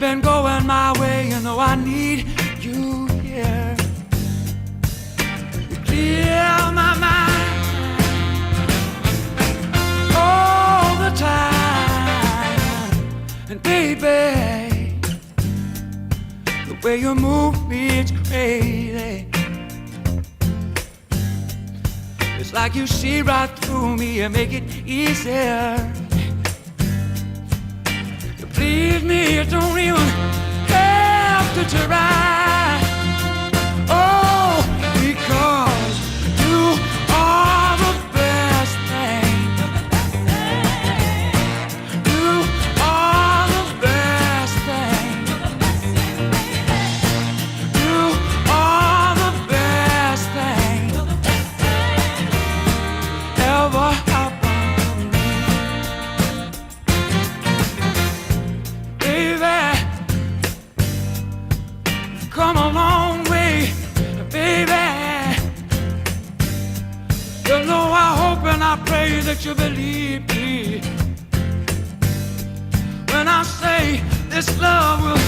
been going my way, you know I need you here. You clear my mind all the time. And baby, the way you move me, it's crazy. It's like you see right through me and make it easier. To please me, you don't even have to try. Oh, because you are the best thing. You are the best thing. You are the best thing ever happened to me. Baby, come a long way, baby. You know I hope and I pray that you believe me when I say this love will